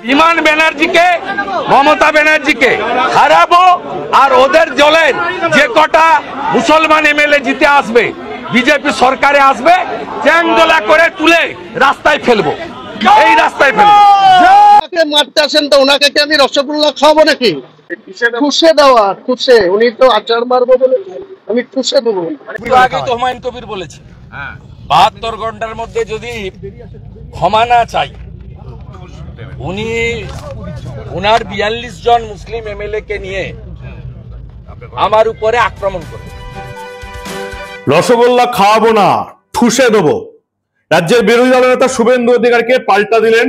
বিমান ব্যানার্জিকে মমতা ব্যানার্জিকে হারাবো আর ওদের দলের যে কটা মুসলমান এমএলএ জিতে আসবে বিজেপি সরকারে আসবে চ্যাংদোলা করে তুলে রাস্তায় ফেলবো, এই রাস্তায় ফেলবো। মারতে আসেন তো ওনাকে কি আমি রসগোল্লা খাওয়াবো নাকি? ঠুসে দেওয়া, ঠুসে। উনি তো আচার মারবো বলে আমি ঠুসে দেবো। আগে তো হুমায়ুন কবির বলেছে 72 ঘন্টার মধ্যে যদি ক্ষমা না চাই উনি ওনার 42 জন মুসলিম এমএলএ কে নিয়ে আমার উপরে আক্রমণ করবে। রসগোল্লা খাওয়াবো না, ঠুসে দেবো। রাজ্যের বিরোধী দলের নেতা শুভেন্দু অধিকারীকে পাল্টা দিলেন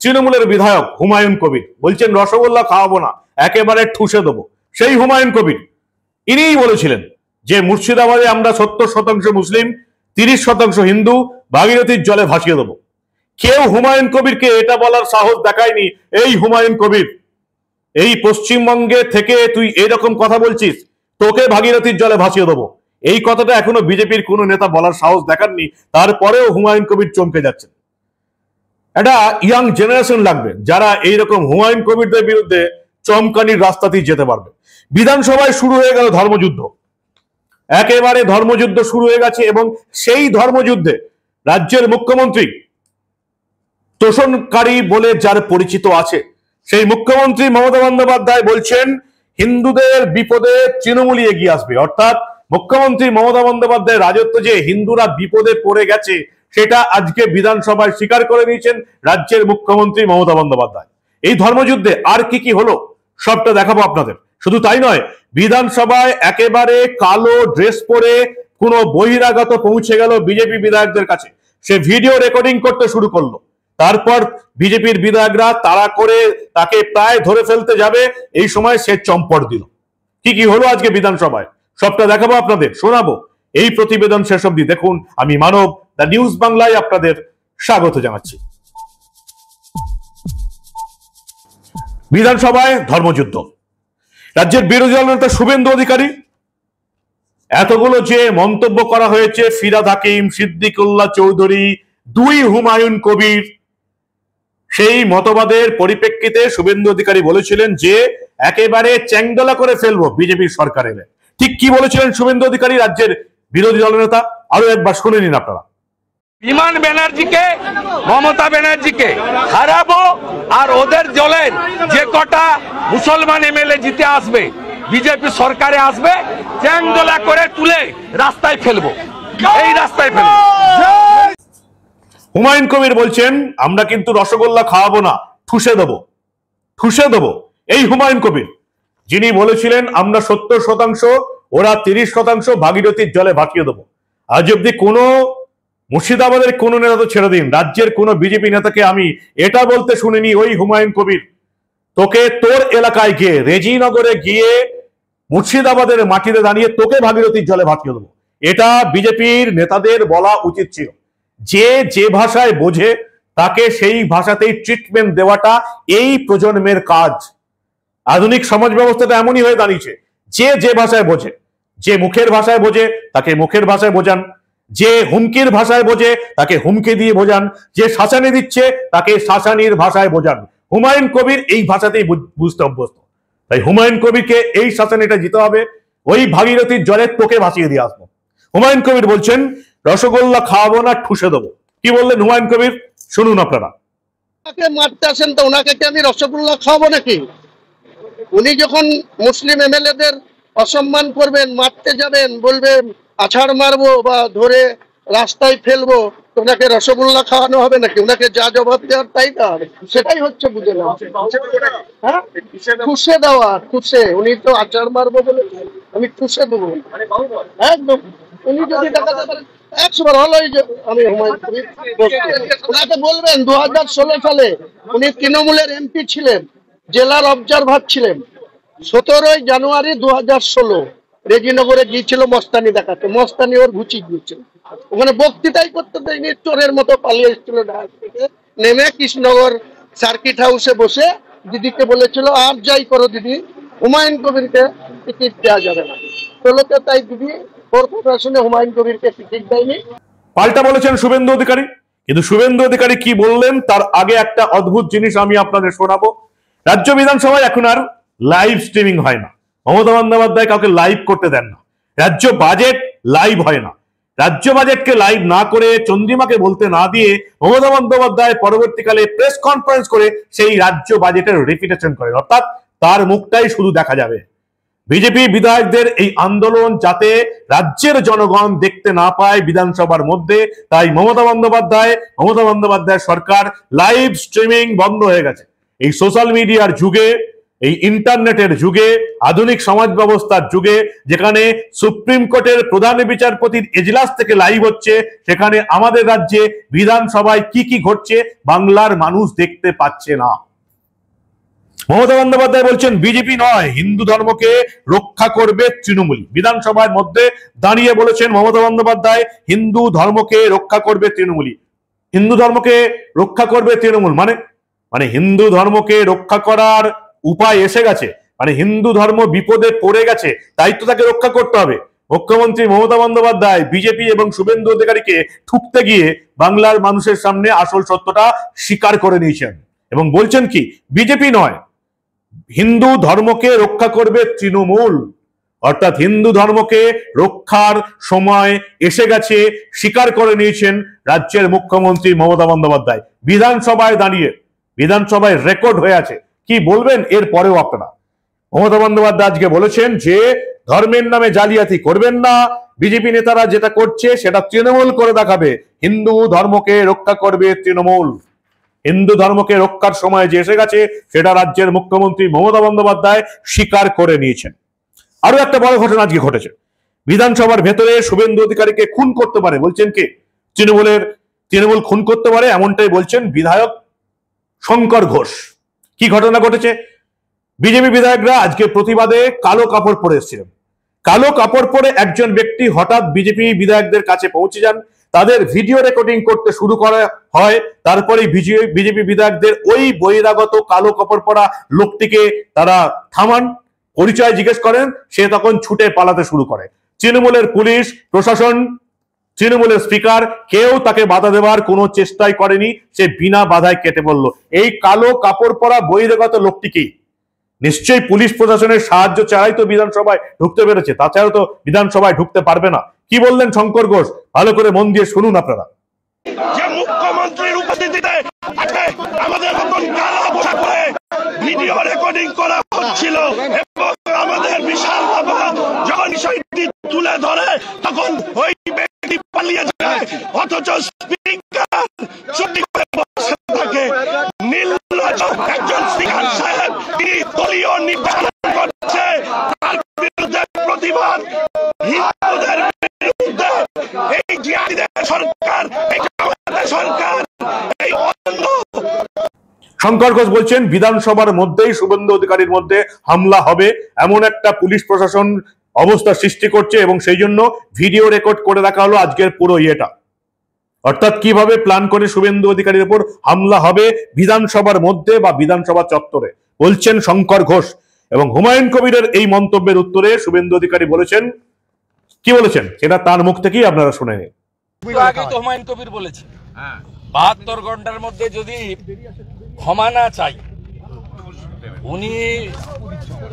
তৃণমূলের বিধায়ক হুমায়ুন কবির। বলছেন রসগোল্লা খাওয়াবো না, একেবারে ঠুসে দেবো। সেই হুমায়ুন কবির ইনিই বলেছিলেন যে মুর্শিদাবাদে আমরা 70% মুসলিম, 30% হিন্দু, ভাগীরথীর জলে ভাসিয়ে দেবো। কেউ হুমায়ুন কবিরকে এটা বলার সাহস দেখায়নি। এই হুমায়ুন কবির, এই পশ্চিমবঙ্গে থেকে তুই এরকম কথা বলছিস, তোকে ভাগীরথীর জলে ভাসিয়ে দেবো। এই কথাটা এখনো বিজেপির কোন নেতা বলার সাহস দেখাননি, তারপরেও হুমায়ুন কবির চমকে যাচ্ছেন। একটা ইয়াং জেনারেশন লাগবে যারা এইরকম হুমায়ুন কবিরদের বিরুদ্ধে চমকানির রাস্তাতেই যেতে পারবে। বিধানসভায় শুরু হয়ে গেল ধর্মযুদ্ধ, একেবারে ধর্মযুদ্ধ শুরু হয়ে গেছে। এবং সেই ধর্মযুদ্ধে রাজ্যের মুখ্যমন্ত্রী তোষণকারী বলে যার পরিচিত আছে, সেই মুখ্যমন্ত্রী মমতা বন্দ্যোপাধ্যায় বলছেন হিন্দুদের বিপদে তৃণমূলই এগিয়ে আসবে। অর্থাৎ মুখ্যমন্ত্রী মমতা বন্দ্যোপাধ্যায়ের রাজত্ব যে হিন্দুরা বিপদে পড়ে গেছে সেটা আজকে বিধানসভায় স্বীকার করে নিয়েছেন রাজ্যের মুখ্যমন্ত্রী মমতা বন্দ্যোপাধ্যায়। এই ধর্মযুদ্ধে আর কি কি হলো সবটা দেখাবো আপনাদের। শুধু তাই নয়, বিধানসভায় একেবারে কালো ড্রেস পরে কোনো বহিরাগত পৌঁছে গেল বিজেপি বিধায়কদের কাছে। সে ভিডিও রেকর্ডিং করতে শুরু করলো। তারপর বিজেপির বিধায়করা তাড়া করে তাকে প্রায় ধরে ফেলতে যাবে, এই সময় সে চম্পট দিল। কি কি হলো আজকে বিধানসভায় সবটা দেখাবো আপনাদের, শোনাবো। এই প্রতিবেদন শেষ অবধি দেখুন। আমি মানব, দ্য নিউজ বাংলায় আপনাদের স্বাগত জানাচ্ছি। বিধানসভায় ধর্মযুদ্ধ, রাজ্যের বিরোধী দল নেতা শুভেন্দু অধিকারী, এতগুলো যে মন্তব্য করা হয়েছে, ফিরহাদ হাকিম, সিদ্দিকুল্লাহ চৌধুরী, দুই হুমায়ুন কবির, সেই মতবাদের পরিপ্রেক্ষিতে শুভেন্দু অধিকারী বলেছিলেন যে একেবারে চ্যাংদোলা করে ফেলবো বিজেপির সরকারের। ঠিক কি বলেছিলেন শুভেন্দু অধিকারী, রাজ্যের বিরোধী দলনেতা? আরো একবার শুনে নিন আপনারা। বিমান ব্যানার্জিকে মমতা ব্যানার্জিকে হারাবো আর ওদের দলের যে কটা মুসলমান এমএলএ জিতে আসবে বিজেপি সরকারে আসবে চ্যাংদোলা করে তুলে রাস্তায় ফেলবো, এই রাস্তায় ফেলবো। হুমায়ুন কবির বলছেন আমরা কিন্তু রসগোল্লা খাওয়াবো না, ঠুসে দেবো, ঠুসে দেবো। এই হুমায়ুন কবির যিনি বলেছিলেন আমরা 70%, ওরা 30%, ভাগীরথীর জলে ভাসিয়ে দেবো। আজ অব্দি কোনো মুর্শিদাবাদের কোন নেতা তো ছেড়ে দিন, রাজ্যের কোন বিজেপি নেতাকে আমি এটা বলতে শুনিনি ওই হুমায়ুন কবির তোকে তোর এলাকায় গিয়ে রেজিনগরে গিয়ে মুর্শিদাবাদের মাটিতে দাঁড়িয়ে তোকে ভাগীরথীর জলে ভাসিয়ে দেবো। এটা বিজেপির নেতাদের বলা উচিত ছিল। যে যে ভাষায় বোঝে তাকে সেই ভাষাতেই ট্রিটমেন্ট দেওয়াটা এই প্রজন্মের কাজ। আধুনিক সমাজ ব্যবস্থাটা এমনই হয়ে দাঁড়িয়েছে, যে যে ভাষায় বোঝে, যে মুখের ভাষায় বোঝে তাকে মুখের ভাষায় বোঝান, যে হুমকির ভাষায় বোঝে তাকে হুমকি দিয়ে বোঝান, যে শাসানি দিচ্ছে তাকে শাসানির ভাষায় বোঝান। হুমায়ুন কবির এই ভাষাতেই বুঝতে অভ্যস্ত। তাই হুমায়ুন কবিরকে এই শাসানিটা জিতে হবে, ওই ভাগীরথীর জলে তোকে ভাসিয়ে দিয়ে আসবো। হুমায়ুন কবির বলছেন রসগোল্লা খাওয়াবো না, ঠুসে দেবো। কি বললেন হুমায়ুন কবির, শুনুন আপনারা। মারতে আসেন তো ওনাকে কি আমি রসগোল্লা খাওয়াবো নাকি? উনি যখন মুসলিম এমএলএদের অসম্মান করবেন, মারতে যাবেন, বলবেন আছাড় মারবো বা ধরে রাস্তায় ফেলবো, ওনাকে রসগোল্লা খাওয়ানো হবে নাকি? ওনাকে যা জবাব দেওয়ার তাই দেওয়া হবে। সেটাই হচ্ছে, বুঝে না? হ্যাঁ, ঠুসে দেওয়া, ঠুসে। উনি তো আচার মারবো বলে আমি ঠুসে দেবো একদম। উনি যদি দেখাতে পারেন 100 বার হলো। আমি হুমায়ুন কবির ওনাকে বলবেন 2016 সালে উনি তৃণমূলের এমপি ছিলেন, জেলার অবজারভার ছিলেন। 17 জানুয়ারি 2016 রেজিনগরে গিয়েছিল মস্তানি দেখাতে। মস্তানি ওর ঘুচি গিয়েছিল, ওখানে বক্তৃতাই করতে দেয়নি, চোরের মতো পালিয়ে এসেছিল ঢাকা থেকে নেমে কৃষ্ণনগর সার্কিট হাউসে বসে দিদিকে বলেছিল আর যাই করো দিদি, হুমায়ুন কবিরকে টিকিট দেওয়া যাবে না। চলোতে তাই দিদি ওর কথা শুনে হুমায়ুন কবিরকে টিকিট দেয়নি। পাল্টা বলেছেন শুভেন্দু অধিকারী। কিন্তু শুভেন্দু অধিকারী কি বললেন তার আগে একটা অদ্ভুত জিনিস আমি আপনাদের শোনাবো। রাজ্য বিধানসভায় এখন আর লাইভ স্ট্রিমিং হয় না। মমতা বন্দ্যোপাধ্যায় কাউকে লাইভ করতে দেন না। রাজ্য বাজেট লাইভ হয় না। রাজ্য বাজেটকে লাইভ না করে, চন্দ্রিমাকে বলতে না দিয়ে মমতা বন্দ্যোপাধ্যায় পরবর্তীকালে প্রেস কনফারেন্স করে সেই রাজ্য বাজেটের রিপিটেশন করেন, অর্থাৎ তার মুখটাই শুধু দেখা যাবে। বিজেপি বিধায়কদের এই আন্দোলন যাতে রাজ্যের জনগণ দেখতে না পায় বিধানসভার মধ্যে, তাই মমতা বন্দ্যোপাধ্যায় সরকার লাইভ স্ট্রিমিং বন্ধ হয়ে গেছে। এই সোশ্যাল মিডিয়ার যুগে, এই ইন্টারনেটের যুগে, আধুনিক সমাজ ব্যবস্থার যুগে, যেখানে সুপ্রিম কোর্টের প্রধান বিচারপতির এজলাস থেকে লাইভ হচ্ছে, সেখানে আমাদের রাজ্যে বিধানসভায় কি কি ঘটছে বাংলার মানুষ দেখতে পাচ্ছে না। মমতা বন্দ্যোপাধ্যায় বলছেন বিজেপি নয়, হিন্দু ধর্মকে রক্ষা করবে তৃণমূল। বিধানসভার মধ্যে দাঁড়িয়ে বলেছেন মমতা বন্দ্যোপাধ্যায় হিন্দু ধর্মকে রক্ষা করবে তৃণমূল। হিন্দু ধর্মকে রক্ষা করবে তৃণমূল মানে হিন্দু ধর্মকে রক্ষা করার উপায় এসে গেছে, মানে হিন্দু ধর্ম বিপদে পড়ে গেছে, তাই তো তাকে রক্ষা করতে হবে। মুখ্যমন্ত্রী মমতা বন্দ্যোপাধ্যায় বিজেপি এবং শুভেন্দু অধিকারীকে ঠুকতে গিয়ে বাংলার মানুষের সামনে আসল সত্যটা স্বীকার করে নিয়েছেন এবং বলছেন কি বিজেপি নয়, হিন্দু ধর্মকে রক্ষা করবে তৃণমূল। অর্থাৎ হিন্দু ধর্মকে রক্ষার সময় এসে গেছে স্বীকার করে নিয়েছেন রাজ্যের মুখ্যমন্ত্রী মমতা বন্দ্যোপাধ্যায়। বিধানসভায় দাঁড়িয়ে, বিধানসভায় রেকর্ড হয়ে আছে। কি বলবেন এর পরেও আপনারা? মমতা বন্দ্যোপাধ্যায় আজকে বলেছেন যে ধর্মের নামে জালিয়াতি করবেন না, বিজেপি নেতারা যেটা করছে সেটা তৃণমূল করে দেখাবে। হিন্দু ধর্মকে রক্ষা করবে তৃণমূল। হিন্দু ধর্মকে রক্ষার সময় যে এসে গেছে সেটা রাজ্যের মুখ্যমন্ত্রী মমতা বন্দ্যোপাধ্যায় স্বীকার করে নিয়েছেন। আরো একটা বড় ঘটনা আজকে ঘটেছে। বিধানসভার ভেতরে শুভেন্দু অধিকারীকে খুন করতে পারে বলছেন কে? তৃণমূল খুন করতে পারে এমনটাই বলছেন বিধায়ক শঙ্কর ঘোষ। কি ঘটনা ঘটেছে? বিজেপি বিধায়করা আজকে প্রতিবাদে কালো কাপড় পরে এসেছিলেন। কালো কাপড় পরে একজন ব্যক্তি হঠাৎ বিজেপি বিধায়কদের কাছে পৌঁছে যান, তাদের ভিডিও রেকর্ডিং করতে শুরু করা হয়। তারপরে বিজেপি বিধায়কদের ওই বহিরাগত কালো কাপড় পরা লোকটিকে তারা থামান, পরিচয় জিজ্ঞেস করেন, সে তখন ছুটে পালাতে শুরু করে। তৃণমূলের পুলিশ প্রশাসন, তৃণমূলের স্পিকার কেউ তাকে বাধা দেওয়ার কোনো চেষ্টাই করেনি, সে বিনা বাধায় কেটে পড়ল। এই কালো কাপড় পরা বহিরাগত লোকটিকে নিশ্চয়ই পুলিশ প্রশাসনের সাহায্য ছাড়াই তো বিধানসভায় ঢুকতে পেরেছে, তাছাড়া তো বিধানসভায় ঢুকতে পারবে না। কি বললেন শঙ্কর ঘোষ, ভালো করে মন দিয়ে শুনুন আপনারা। যে মুখ্যমন্ত্রীর উপস্থিতিতে আমাদের মতন কালা পোশাক পরে ভিডিও রেকর্ডিং করা হচ্ছিল এবং আমাদের বিশাল বাবা যখন বিষয়টি তুলে ধরে তখন ওই ব্যক্তি পালিয়ে যায়, অথচ স্পিকার চুপ করে বসে থাকে। নির্লজ্জ একজন স্পিকার সাহেব, তিনি দলীয় নির্বাচন করছে, তার বিরুদ্ধে প্রতিবাদ, হিন্দুদের বিরুদ্ধে এই জিয়াদের সরকার, এই সরকার, এই অন্ধ। শঙ্কর ঘোষ বলছেন বিধানসভার মধ্যেই শুভেন্দু অধিকারীর মধ্যে হামলা হবে এমন একটা পুলিশ প্রশাসন অবস্থা সৃষ্টি করছে এবং সেই জন্য ভিডিও রেকর্ড করে রাখা হলো আজকের পুরো ইয়েটা। অর্থাৎ কিভাবে প্ল্যান করে শুভেন্দু অধিকারীর উপর হামলা হবে বিধানসভার মধ্যে বা বিধানসভা চত্বরে, বলছেন শঙ্কর ঘোষ। এবং হুমায়ুন কবিরের এই মন্তব্যের উত্তরে শুভেন্দু অধিকারী বলেছেন, কি বলেছেন সেটা তার মুখ থেকেই আপনারা শুনে নিন। আগে তো হুমায়ুন কবির বলেছে 72 ঘন্টার মধ্যে যদি ক্ষমা না চাই, উনি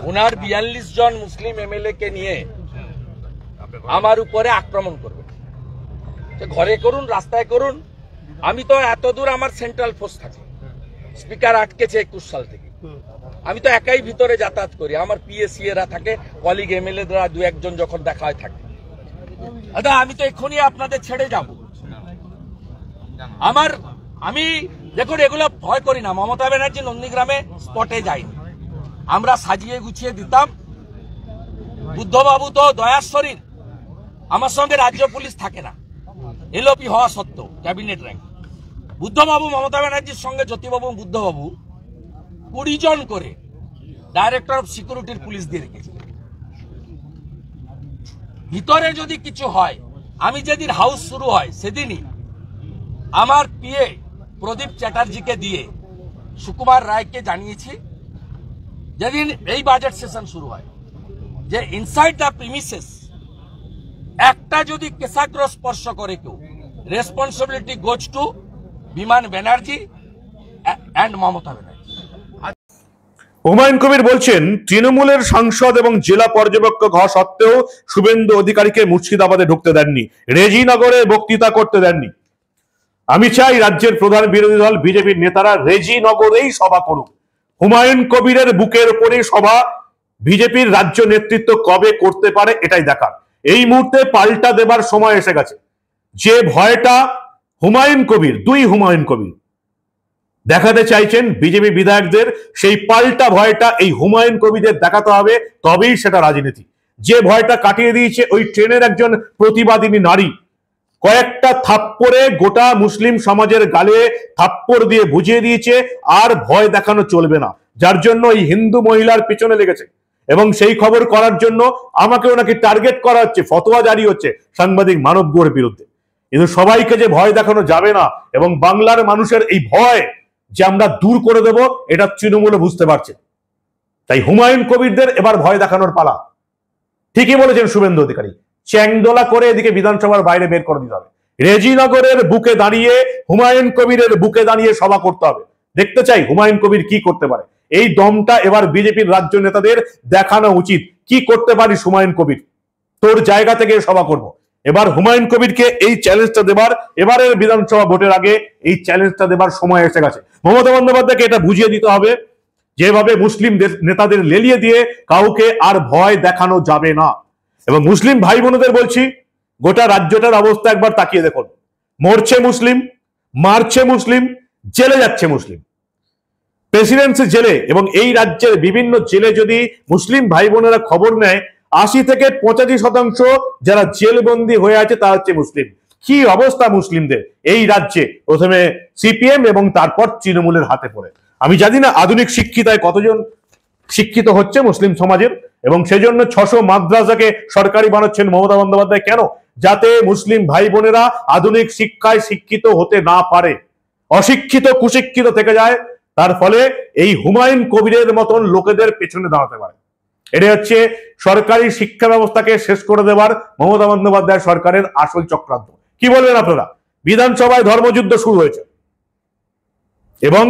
ওনার 42 জন মুসলিম এমএলএ কে নিয়ে আমার উপরে আক্রমণ করবেন। ঘরে করুন, রাস্তায় করুন। আমি তো এত দূর আমার সেন্ট্রাল ফোর্স থাকে, স্পিকার আটকেছে 21 সাল থেকে। আমি তো একাই ভিতরে যাতায়াত করি, আমার পিএসসি এরা থাকে, কলিগ এমএলএ দ্বারা দু একজন যখন দেখা হয় থাকে। দাদা আমি তো এক্ষুনি আপনাদের ছেড়ে যাব। আমি দেখুন এগুলো ভয় করি না। মমতা ব্যানার্জি নন্দীগ্রামে স্পটে যায়নি, আমরা সাজিয়ে গুছিয়ে দিতাম। বুদ্ধবাবু তো দয়ার শরীর, আমার সঙ্গে রাজ্য পুলিশ থাকে না, এলওপি হওয়া সত্ত্বেও ক্যাবিনেট র্যাঙ্ক। বুদ্ধবাবু মমতা ব্যানার্জির সঙ্গে জ্যোতিবাবু বুদ্ধবাবু 20 জন করে ডাইরেক্টর অফ সিকিউরিটির পুলিশ দিয়ে রেখেছে। ভিতরে যদি কিছু হয়, আমি যেদিন হাউস শুরু হয় সেদিনই আমার পিএ প্রদীপ চ্যাটার্জিকে দিয়ে সুকুমার রায়কে জানিয়েছি, যেদিন এই বাজেট সেশন শুরু হয়, যে ইনসাইড দ্য প্রিমিসেস একটা যদি কেশাগ্র স্পর্শ করে কেউ, রেসপন্সিবিলিটি গোজ টু বিমান ব্যানার্জি অ্যান্ড মমতা ব্যানার্জি। হুমায়ুন কবির বলছেন, তৃণমূলের সাংসদ এবং জেলা পর্যবেক্ষক হওয়া সত্ত্বেও শুভেন্দু অধিকারীকে মুর্শিদাবাদে ঢুকতে দেননি, রেজিনগরে বক্তৃতা করতে দেননি। আমি চাই রাজ্যের প্রধান বিরোধী দল বিজেপির নেতারা রেজিনগরেই সভা করুক। হুমায়ুন কবিরের বুকের উপরে সভা বিজেপির রাজ্য নেতৃত্ব কবে করতে পারে এটাই দেখার। এই মুহূর্তে পাল্টা দেবার সময় এসে গেছে। যে ভয়টা হুমায়ুন কবির, দুই হুমায়ুন কবির দেখাতে চাইছেন বিজেপি বিধায়কদের, সেই পাল্টা ভয়টা এই হুমায়ুন কবিরদের দেখাতে হবে, তবেই সেটা রাজনীতি। যে ভয়টা কাটিয়ে দিয়েছে ওই ট্রেনের একজন প্রতিবাদিনী নারী, কয়েকটা থাপ্পড়ে গোটা মুসলিম সমাজের গালে থাপ্পড় দিয়ে বুঝিয়ে দিয়েছে আর ভয় দেখানো চলবে না, যার জন্য এই হিন্দু মহিলার পিছনে লেগেছে। এবং সেই খবর করার জন্য আমাকেও নাকি টার্গেট করা হচ্ছে, ফতোয়া জারি হচ্ছে সাংবাদিক মানব গুহর বিরুদ্ধে। কিন্তু সবাইকে যে ভয় দেখানো যাবে না, এবং বাংলার মানুষের এই ভয় যে আমরা দূর করে দেব, এটা তৃণমূল বুঝতে পারছে। তাই হুমায়ুন কবিরদের এবার ভয় দেখানোর পালা। ঠিকই বলেছেন শুভেন্দু অধিকারী, চ্যাংদোলা করে এদিকে বিধানসভার বাইরে বের করে দিতে হবে। রেজিনগরের বুকে দাঁড়িয়ে, হুমায়ুন কবিরের বুকে দাঁড়িয়ে সভা করতে হবে। দেখতে চাই হুমায়ুন কবির কি করতে পারে। এই দমটা এবার বিজেপির রাজ্য নেতাদের দেখানো উচিত। কি করতে পারিস হুমায়ুন কবির, তোর জায়গা থেকে সভা করব। এবার হুমায়ুন কবিরকে এই চ্যালেঞ্জটা দেবার, এবারের বিধানসভা ভোটের আগে এই চ্যালেঞ্জটা দেবার সময় এসে গেছে। মমতা বন্দ্যোপাধ্যায়কে এটা বুঝিয়ে দিতে হবে, যেভাবে মুসলিম নেতাদের লেলিয়ে দিয়ে কাউকে আর ভয় দেখানো যাবে না। এবং মুসলিম ভাই বোনদের বলছি, গোটা রাজ্যটার অবস্থা একবার তাকিয়ে দেখুন। মরছে মুসলিম, মারছে মুসলিম, জেলে যাচ্ছে মুসলিম, প্রেসিডেন্সি জেলে। এবং এই রাজ্যের বিভিন্ন জেলে যদি মুসলিম ভাই বোনেরা খবর নেয়, ৮০ থেকে ৮৫% যারা জেলবন্দি হয়ে আছে তা হচ্ছে মুসলিম। কি অবস্থা মুসলিমদের এই রাজ্যে, প্রথমে সিপিএম এবং তারপর তৃণমূলের হাতে পড়ে। আমি জানি না আধুনিক শিক্ষিতায় কতজন শিক্ষিত হচ্ছে মুসলিম সমাজের, এবং সেজন্য ৬০০ মাদ্রাসাকে সরকারি বানাচ্ছেন মমতা বন্দ্যোপাধ্যায়। কেন? যাতে মুসলিম ভাই বোনেরা আধুনিক শিক্ষায় শিক্ষিত হতে না পারে, অশিক্ষিত কুশিক্ষিত থেকে যায়, তার ফলে এই হুমায়ুন কবিরের মতন লোকেদের পেছনে দাঁড়াতে পারে। এটা হচ্ছে সরকারি শিক্ষা ব্যবস্থাকে শেষ করে দেবার মমতা বন্দ্যোপাধ্যায় সরকারের আসল চক্রান্ত। কি বলবেন আপনারা? বিধানসভায় ধর্মযুদ্ধ শুরু হয়েছে, এবং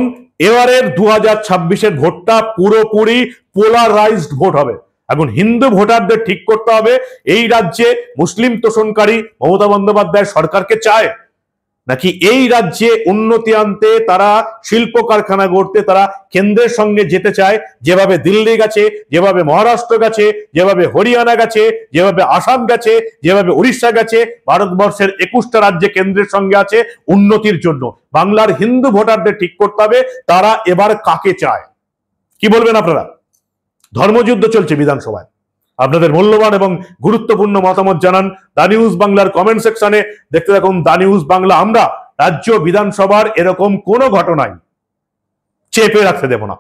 এবারের 2026-এর ভোটটা পুরোপুরি পোলারাইজড ভোট হবে। এখন হিন্দু ভোটারদের ঠিক করতে হবে, এই রাজ্যে মুসলিম তোষণকারী মমতা বন্দ্যোপাধ্যায় সরকারকে চায়, নাকি এই রাজ্যে উন্নতি আনতে, তারা শিল্প কারখানা গড়তে তারা কেন্দ্রের সঙ্গে যেতে চায়। যেভাবে দিল্লি গেছে, যেভাবে মহারাষ্ট্র গেছে, যেভাবে হরিয়ানা গেছে, যেভাবে আসাম গেছে, যেভাবে উড়িষ্যা গেছে, ভারতবর্ষের 21টা রাজ্যে কেন্দ্রের সঙ্গে আছে উন্নতির জন্য। বাংলার হিন্দু ভোটারদের ঠিক করতে হবে তারা এবার কাকে চায়। কি বলবেন আপনারা? ধর্মযুদ্ধ চলছে বিধানসভায়। আপনাদের মূল্যবান এবং গুরুত্বপূর্ণ মতামত জানান দা নিউজ বাংলার কমেন্ট সেকশনে। দেখতে থাকুন দা নিউজ বাংলা। আমরা রাজ্য বিধানসভার এরকম কোনো ঘটনায় চেপে রাখতে দেব না।